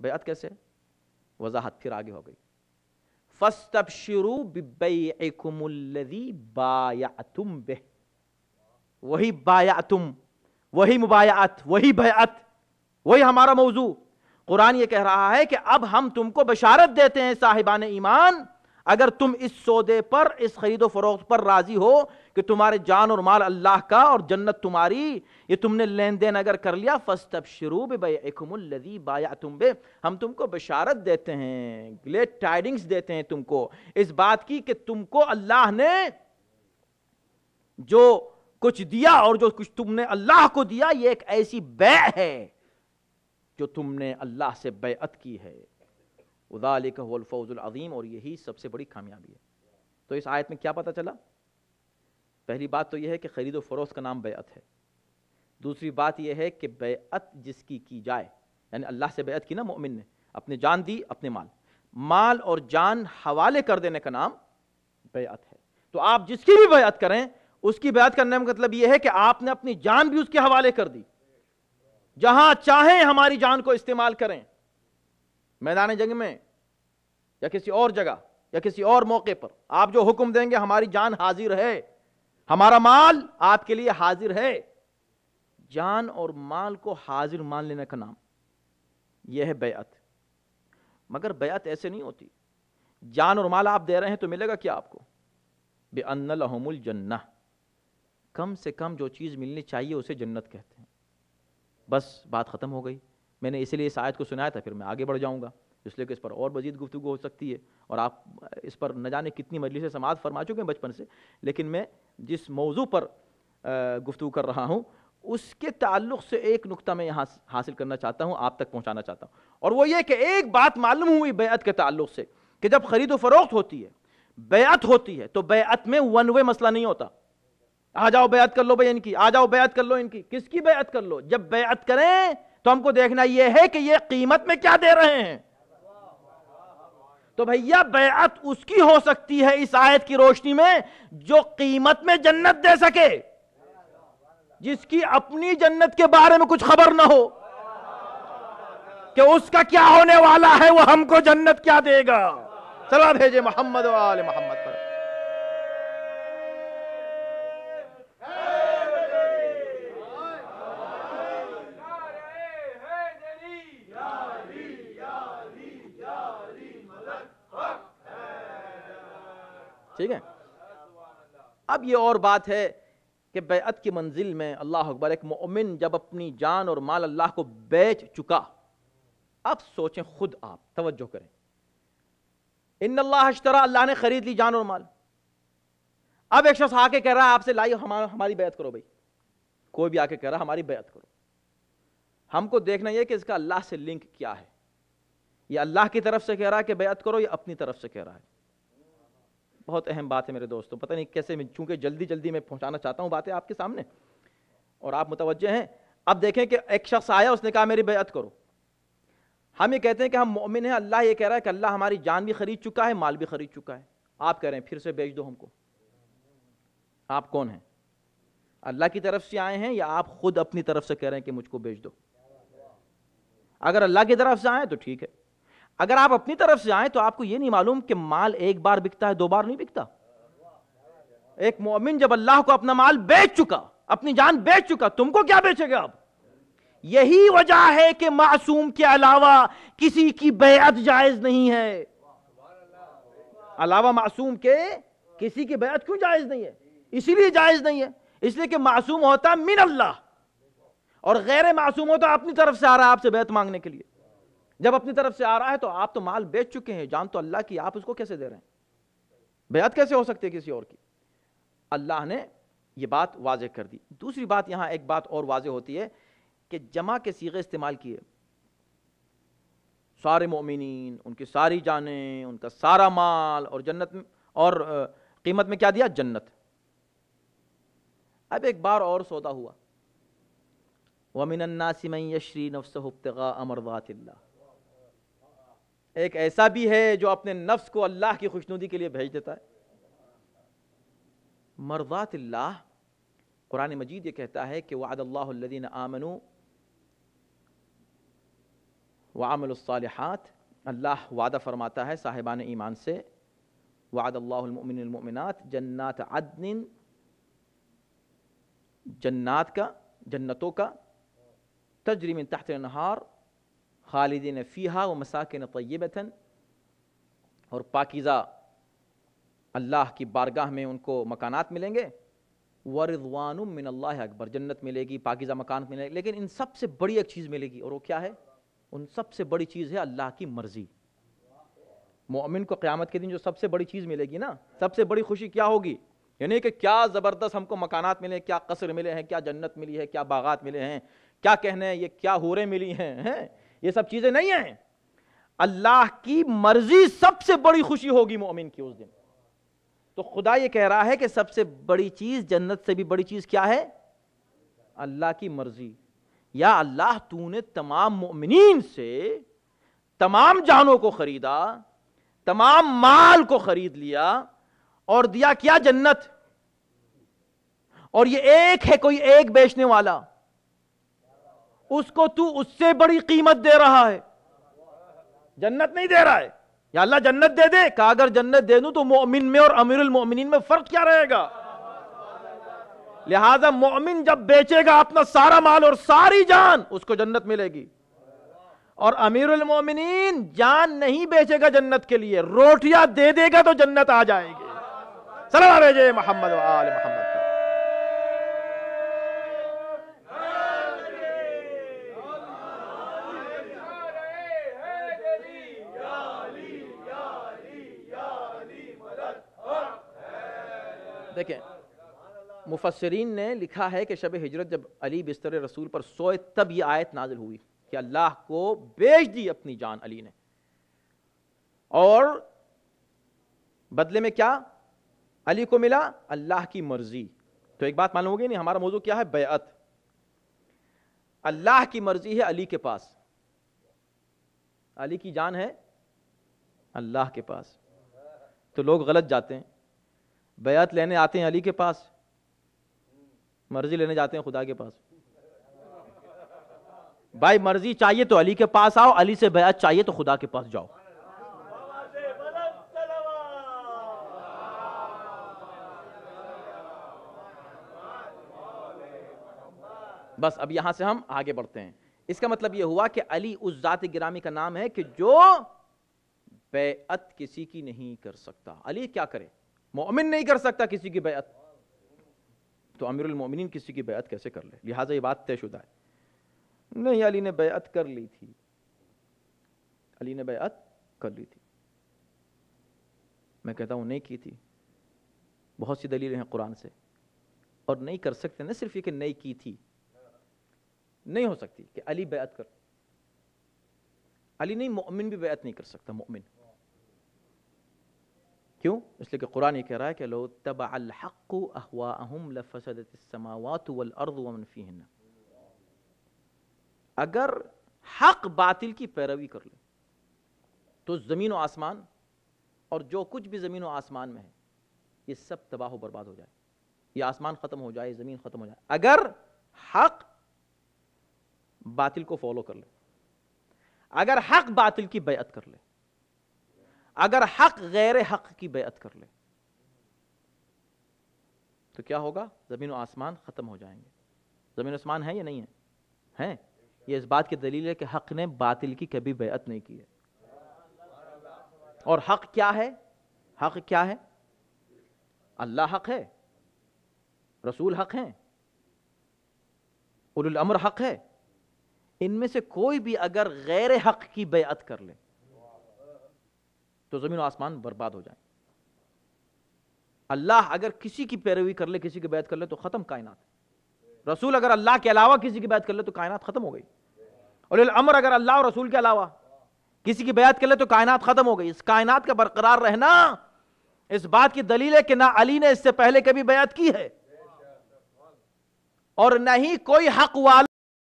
بیعت کیسے؟ وضاحت پھر آگے ہو گئی، فَاسْتَبْشِرُوا بِبَيْعِكُمُ الَّذِي بَایَعْتُمْ بِهِ. وہی بایعتم، وہی مبایعت، وہی بیعت، وہی ہمارا موضوع. قرآن یہ کہہ رہا ہے کہ اب ہم تم کو بشارت دیتے ہیں صاحبان ایمان، اگر تم اس سودے پر، اس خرید و فروخت پر راضی ہو کہ تمہارے جان اور مال اللہ کا اور جنت تمہاری، یہ تم نے لین دین اگر کر لیا، فَاسْتَبْشِرُوا بِبَيْعِكُمُ الَّذِي بَایَعْتُمْ بِهِ. ہم تم کو بشارت دیتے ہیں، گلیڈ ٹائڈنگز دیتے ہیں تم کو اس بات کی کہ تم کو اللہ نے جو کچھ دیا اور جو کچھ تم نے اللہ کو دیا، یہ ایک ایسی بیع ہے جو تم نے اللہ سے بیعت کی ہے. وَذَلِكَ هُوَ الْفَوْزُ الْعَظِيمُ. اور یہی سب سے بڑی کامیابی ہے. تو اس آیت میں کیا پتہ چلا؟ پہلی بات تو یہ ہے کہ خرید و فروخت کا نام بیعت ہے. دوسری بات یہ ہے کہ بیعت جس کی جائے، یعنی اللہ سے بیعت کی نا مومن نے، اپنے جان دی، اپنے مال اور جان حوالے کر دینے کا نام بیعت ہے. تو آپ جس کی بھی بیعت کریں، اس کی بیعت کرنے کا مطلب یہ ہے کہ آپ نے اپنی جان بھی اس کے حوالے کر دی. جہاں چاہیں ہماری جان کو استعمال کریں، میدان جنگ میں یا کسی اور جگہ یا کسی اور موقع پر، آپ جو حکم دیں گے ہماری جان حاضر ہے، ہمارا مال آپ کے لیے حاضر ہے. جان اور مال کو حاضر مان لینے کا نام یہ ہے بیعت. مگر بیعت ایسے نہیں ہوتی. جان اور مال آپ دے رہے ہیں تو ملے گا کیا آپ کو؟ بِأَنَّ لَهُمُ الْجَنَّةِ. کم سے کم جو چیز ملنی چاہیے اسے جنت کہتے ہیں. بس بات ختم ہو گئی. میں نے اسی لیے اس آیت کو سنایا تھا، پھر میں آگے بڑھ جاؤں گا اس لیے کہ اس پر اور مزید گفتگو ہو سکتی ہے، اور آپ اس پر نہ جانے کتنی مجلسیں سماعت فرما چکے ہیں بچپن سے. لیکن میں جس موضوع پر گفتگو کر رہا ہوں اس کے تعلق سے ایک نقطہ میں یہاں حاصل کرنا چاہتا ہوں، آپ تک پہنچانا چاہتا ہوں، اور وہ یہ کہ ایک بات معلوم ہوئی بیعت کے تعلق سے کہ جب خرید و فروخت ہوتی ہے، بیعت ہوتی ہے، تو بیعت میں ون وے مسئلہ نہیں ہوتا. آ جاؤ بیعت کر لو بھائی ان کی، آ جاؤ بیعت کر لو ان کی. کس کی بیعت کر لو؟ جب بیعت کریں تو ہم کو دیکھنا یہ ہے کہ یہ قیمت میں کیا دے رہے ہیں. تو بھیا بیعت اس کی ہو سکتی ہے اس آیت کی روشنی میں جو قیمت میں جنت دے سکے، جس کی اپنی جنت کے بارے میں کچھ خبر نہ ہو کہ اس کا کیا ہونے والا ہے، وہ ہم کو جنت کیا دے گا. صلوات بھیجے محمد و آل محمد پر. ٹھیک ہے. اب یہ اور بات ہے کہ بیعت کی منزل میں اللہ اکبر ایک مومن جب اپنی جان اور مال اللہ کو بیچ چکا، اب سوچیں خود، آپ توجہ کریں. ان اللہ اشترا، اللہ نے خرید لی جان اور مال. اب ایک شخص آ کے کہہ رہا ہے آپ سے لائیے ہماری بیعت کرو. بھائی کوئی بھی آ کے کہہ رہا ہماری بیعت کرو. ہم کو دیکھنا یہ کہ اس کا اللہ سے لنک کیا ہے. یہ اللہ کی طرف سے کہہ رہا ہے کہ بیعت کرو، یا اپنی طرف سے کہہ رہا ہے. بہت اہم بات ہے میرے دوستوں. پتہ نہیں کیسے، چونکہ جلدی میں پہنچانا چاہتا ہوں باتیں آپ کے سامنے اور آپ متوجہ ہیں. اب دیکھیں کہ ایک شخص آیا، اس نے کہا میری بیعت کرو. ہم یہ کہتے ہیں کہ ہم مومن ہیں. اللہ یہ کہہ رہا ہے کہ اللہ ہماری جان بھی خرید چکا ہے، مال بھی خرید چکا ہے. آپ کہہ رہے ہیں پھر سے بیچ دو ہم کو. آپ کون ہیں؟ اللہ کی طرف سے آئے ہیں یا آپ خود اپنی طرف سے کہہ رہے ہیں کہ مجھ کو بیچ دو؟ اگر اللہ کی طرف سے آئے تو ٹھیک ہے. اگر آپ اپنی طرف سے آئیں تو آپ کو یہ نہیں معلوم کہ مال ایک بار بکتا ہے، دو بار نہیں بکتا. ایک مومن جب اللہ کو اپنا مال بیچ چکا، اپنی جان بیچ چکا، تم کو کیا بیچے گا اب؟ یہی وجہ ہے کہ معصوم کے علاوہ کسی کی بیعت جائز نہیں ہے. علاوہ معصوم کے کسی کی بیعت کیوں جائز نہیں ہے؟ اسی لیے جائز نہیں ہے اس لیے کہ معصوم ہوتا من اللہ، اور غیر معصوم ہوتا اپنی طرف سے آ رہا ہے آپ سے بیعت مانگنے کے لیے. جب اپنی طرف سے آ رہا ہے تو آپ تو مال بیچ چکے ہیں، جان تو اللہ کی، آپ اس کو کیسے دے رہے ہیں؟ بیعت کیسے ہو سکتی ہے کسی اور کی؟ اللہ نے یہ بات واضح کر دی. دوسری بات، یہاں ایک بات اور واضح ہوتی ہے کہ جمع کے صیغے استعمال کیے. سارے مومنین، ان کی ساری جانیں، ان کا سارا مال، اور جنت میں، اور قیمت میں کیا دیا؟ جنت. اب ایک بار اور سودا ہوا. وَمِنَ النَّاسِ مَن يَشْرِي نَفْسَهُ ابْتِغَاءَ مَرْضَاتِ اللَّهِ. ایک ایسا بھی ہے جو اپنے نفس کو اللہ کی خوشنودی کے لیے بھیج دیتا ہے. مرضات اللہ، قرآن مجید یہ کہتا ہے کہ وعد اللہ الذین آمنوا وعملوا الصالحات، اللہ وعدہ فرماتا ہے صاحبان ایمان سے، وعد اللہ المؤمنین المؤمنات جنات عدن، جنات کا، جنتوں کا، تجری من تحت الانہار خالدین فیہا ومساکن طیبۃ، اور پاکیزہ اللہ کی بارگاہ میں ان کو مکانات ملیں گے، ورضوان من اللہ اکبر، جنت ملے گی، پاکیزہ مکانات ملیں گے، لیکن ان سب سے بڑی ایک چیز ملے گی، اور وہ کیا ہے؟ ان سب سے بڑی چیز ہے اللہ کی مرضی۔ مومن کو قیامت کے دن جو سب سے بڑی چیز ملے گی نا، سب سے بڑی خوشی کیا ہوگی؟ یعنی کہ کیا زبردست ہم کو مکانات ملے، کیا قصر ملے ہیں، کیا جنت ملی ہے، کیا باغات ملے ہیں، کیا کہنے ہیں یہ کیا حوریں ملی ہیں، یہ سب چیزیں نہیں ہیں۔ اللہ کی مرضی سب سے بڑی خوشی ہوگی مومن کی اس دن۔ تو خدا یہ کہہ رہا ہے کہ سب سے بڑی چیز، جنت سے بھی بڑی چیز کیا ہے؟ اللہ کی مرضی۔ یا اللہ تو نے تمام مومنین سے تمام جانوں کو خریدا، تمام مال کو خرید لیا اور دیا کیا؟ جنت۔ اور یہ ایک ہے، کوئی ایک بیچنے والا، اس کو تو اس سے بڑی قیمت دے رہا ہے، جنت نہیں دے رہا ہے۔ یا اللہ جنت دے دے، کہا اگر جنت دے دوں تو مومن میں اور امیر المومنین میں فرق کیا رہے گا؟ لہذا مومن جب بیچے گا اپنا سارا مال اور ساری جان، اس کو جنت ملے گی، اور امیر المومنین جان نہیں بیچے گا جنت کے لیے، روٹیاں دے دے گا تو جنت آ جائے گی۔ صلی اللہ علیہ محمد و آل محمد۔ دیکھیں مفسرین نے لکھا ہے کہ شب ہجرت جب علی بستر رسول پر سوئے تب یہ آیت نازل ہوئی کہ اللہ کو بیچ دی اپنی جان علی نے، اور بدلے میں کیا علی کو ملا؟ اللہ کی مرضی۔ تو ایک بات معلوم ہوگی نہیں، ہمارا موضوع کیا ہے؟ بیعت۔ اللہ کی مرضی ہے علی کے پاس، علی کی جان ہے اللہ کے پاس۔ تو لوگ غلط جاتے ہیں، بیعت لینے آتے ہیں علی کے پاس، مرضی لینے جاتے ہیں خدا کے پاس۔ بھائی مرضی چاہیے تو علی کے پاس آؤ، علی سے بیعت چاہیے تو خدا کے پاس جاؤ۔ بس اب یہاں سے ہم آگے بڑھتے ہیں۔ اس کا مطلب یہ ہوا کہ علی اس ذات گرامی کا نام ہے کہ جو بیعت کسی کی نہیں کر سکتا۔ علی کیا کرے؟ مومن نہیں کر سکتا کسی کی بیعت، تو امیر المومنین کسی کی بیعت کیسے کر لے؟ لہٰذا یہ بات طے شدہ ہے۔ نہیں، علی نے بیعت کر لی تھی، علی نے بیعت کر لی تھی۔ میں کہتا ہوں نہیں کی تھی، بہت سی دلیلیں ہیں قرآن سے، اور نہیں کر سکتے۔ نہ صرف یہ کہ نہیں کی تھی، نہیں ہو سکتی کہ علی بیعت کر، علی نہیں، مومن بھی بیعت نہیں کر سکتا، مومن۔ کیوں؟ اس لیے کہ قرآن یہ کہہ رہا ہے کہ لو تبع الحق اہواءہم لفسدت السماوات والارض ومن فیہن۔ اگر حق باطل کی پیروی کر لے تو زمین و آسمان اور جو کچھ بھی زمین و آسمان میں ہے یہ سب تباہ و برباد ہو جائے، یہ آسمان ختم ہو جائے، زمین ختم ہو جائے، اگر حق باطل کو فالو کر لے، اگر حق باطل کی بیعت کر لے، اگر حق غیر حق کی بیعت کر لے، تو کیا ہوگا؟ زمین و آسمان ختم ہو جائیں گے۔ زمین و آسمان ہے یا نہیں ہے؟ ہیں۔ یہ اس بات کی دلیل ہے کہ حق نے باطل کی کبھی بیعت نہیں کی ہے۔ اور حق کیا ہے؟ حق کیا ہے؟ اللہ حق ہے، رسول حق ہیں، اولو الامر حق ہے۔ ان میں سے کوئی بھی اگر غیر حق کی بیعت کر لے تو زمین و آسمان برباد ہو جائیں۔ اللہ اگر کسی کی پیروی کر لے، کسی کی بیعت کر لے تو ختم کائنات۔ رسول اگر اللہ کے علاوہ کسی کی بیعت کر لے تو کائنات ختم ہو گئی۔ اور الامر اگر اللہ اور رسول کے علاوہ کسی کی بیعت کر لے تو کائنات ختم ہو گئی۔ اس کائنات کا برقرار رہنا اس بات کی دلیل ہے کہ نہ علی نے اس سے پہلے کبھی بیعت کی ہے، اور نہ ہی کوئی حق والا